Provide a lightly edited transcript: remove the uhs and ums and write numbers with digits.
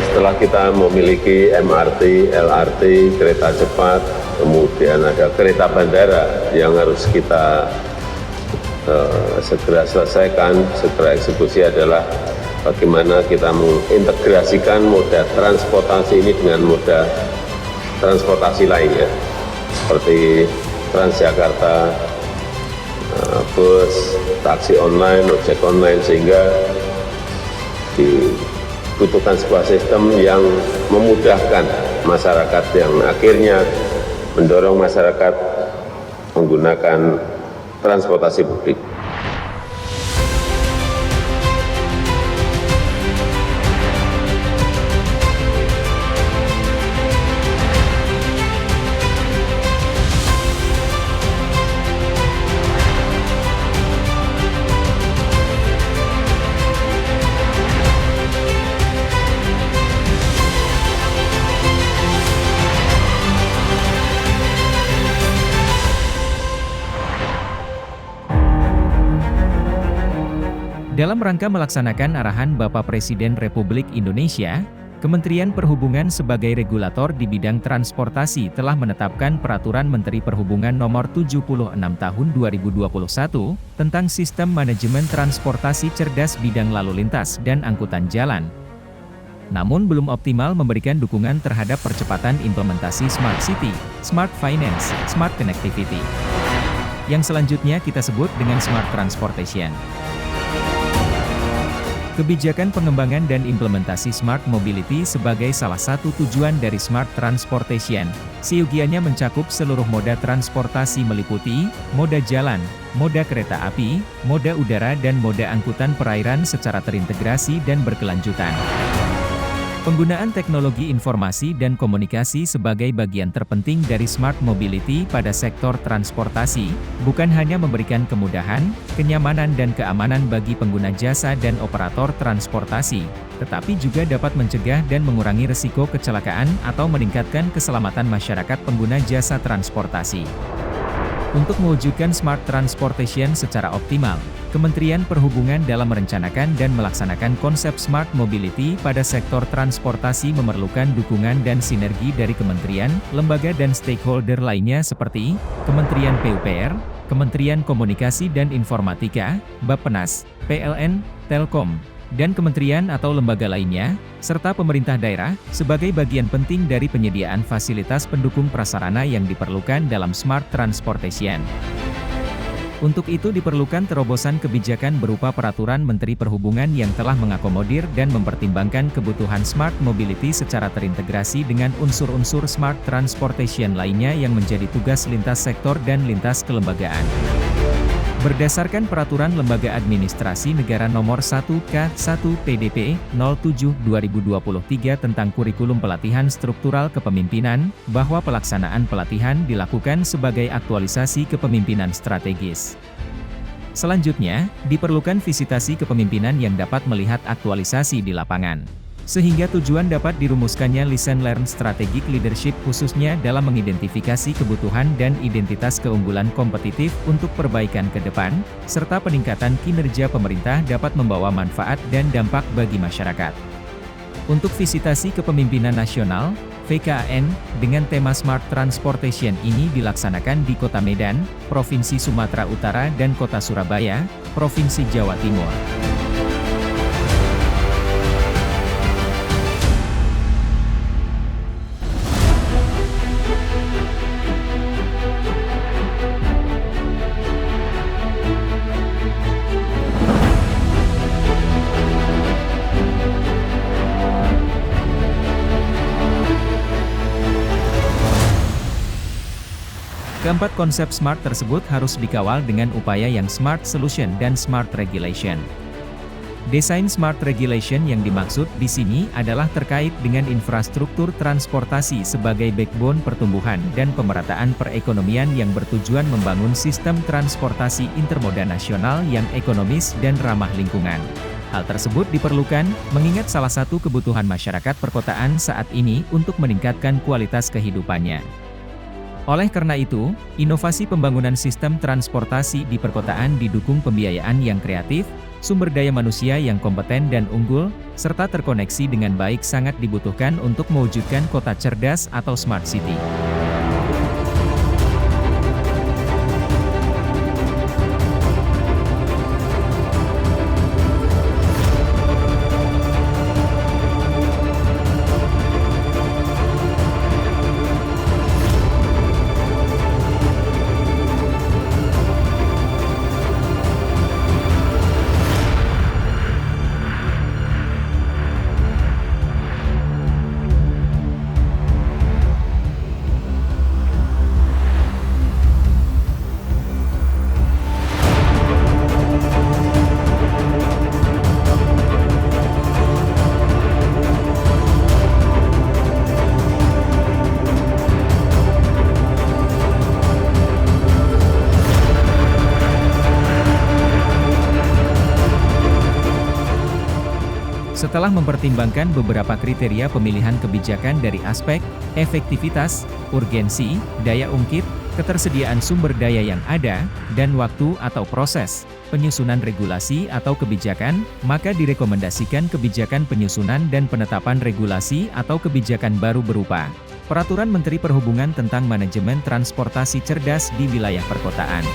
setelah kita memiliki MRT, LRT, kereta cepat, kemudian ada kereta bandara yang harus kita segera selesaikan, segera eksekusi adalah bagaimana kita mengintegrasikan moda transportasi ini dengan moda transportasi lainnya, seperti Transjakarta, bus, taksi online, ojek online, sehingga dibutuhkan sebuah sistem yang memudahkan masyarakat, yang akhirnya mendorong masyarakat menggunakan transportasi publik. Dalam rangka melaksanakan arahan Bapak Presiden Republik Indonesia, Kementerian Perhubungan sebagai regulator di bidang transportasi telah menetapkan Peraturan Menteri Perhubungan Nomor 76 Tahun 2021 tentang Sistem Manajemen Transportasi Cerdas Bidang Lalu Lintas dan Angkutan Jalan. Namun belum optimal memberikan dukungan terhadap percepatan implementasi Smart City, Smart Finance, Smart Connectivity. Yang selanjutnya kita sebut dengan Smart Transportation. Kebijakan pengembangan dan implementasi Smart Mobility sebagai salah satu tujuan dari Smart Transportation, seyogianya mencakup seluruh moda transportasi meliputi, moda jalan, moda kereta api, moda udara dan moda angkutan perairan secara terintegrasi dan berkelanjutan. Penggunaan teknologi informasi dan komunikasi sebagai bagian terpenting dari Smart Mobility pada sektor transportasi, bukan hanya memberikan kemudahan, kenyamanan dan keamanan bagi pengguna jasa dan operator transportasi, tetapi juga dapat mencegah dan mengurangi risiko kecelakaan atau meningkatkan keselamatan masyarakat pengguna jasa transportasi. Untuk mewujudkan Smart Transportation secara optimal, Kementerian Perhubungan dalam merencanakan dan melaksanakan konsep Smart Mobility pada sektor transportasi memerlukan dukungan dan sinergi dari kementerian, lembaga dan stakeholder lainnya seperti Kementerian PUPR, Kementerian Komunikasi dan Informatika, Bappenas, PLN, Telkom, dan kementerian atau lembaga lainnya, serta pemerintah daerah, sebagai bagian penting dari penyediaan fasilitas pendukung prasarana yang diperlukan dalam Smart Transportation. Untuk itu diperlukan terobosan kebijakan berupa Peraturan Menteri Perhubungan yang telah mengakomodir dan mempertimbangkan kebutuhan Smart Mobility secara terintegrasi dengan unsur-unsur Smart Transportation lainnya yang menjadi tugas lintas sektor dan lintas kelembagaan. Berdasarkan Peraturan Lembaga Administrasi Negara Nomor 1K1 PDP 07/2023 tentang Kurikulum Pelatihan Struktural Kepemimpinan, bahwa pelaksanaan pelatihan dilakukan sebagai aktualisasi kepemimpinan strategis. Selanjutnya, diperlukan visitasi kepemimpinan yang dapat melihat aktualisasi di lapangan. Sehingga tujuan dapat dirumuskannya Lesson Learned Strategic Leadership khususnya dalam mengidentifikasi kebutuhan dan identitas keunggulan kompetitif untuk perbaikan ke depan, serta peningkatan kinerja pemerintah dapat membawa manfaat dan dampak bagi masyarakat. Untuk visitasi kepemimpinan nasional, VKN, dengan tema Smart Transportation ini dilaksanakan di Kota Medan, Provinsi Sumatera Utara dan Kota Surabaya, Provinsi Jawa Timur. Keempat konsep SMART tersebut harus dikawal dengan upaya yang Smart Solution dan Smart Regulation. Desain Smart Regulation yang dimaksud di sini adalah terkait dengan infrastruktur transportasi sebagai backbone pertumbuhan dan pemerataan perekonomian yang bertujuan membangun sistem transportasi intermoda nasional yang ekonomis dan ramah lingkungan. Hal tersebut diperlukan mengingat salah satu kebutuhan masyarakat perkotaan saat ini untuk meningkatkan kualitas kehidupannya. Oleh karena itu, inovasi pembangunan sistem transportasi di perkotaan didukung pembiayaan yang kreatif, Sumber daya manusia yang kompeten dan unggul, serta terkoneksi dengan baik sangat dibutuhkan untuk mewujudkan kota cerdas atau smart city. Setelah mempertimbangkan beberapa kriteria pemilihan kebijakan dari aspek efektivitas, urgensi, daya ungkit, ketersediaan sumber daya yang ada, dan waktu atau proses penyusunan regulasi atau kebijakan, maka direkomendasikan kebijakan penyusunan dan penetapan regulasi atau kebijakan baru berupa Peraturan Menteri Perhubungan tentang Manajemen Transportasi Cerdas di Wilayah Perkotaan.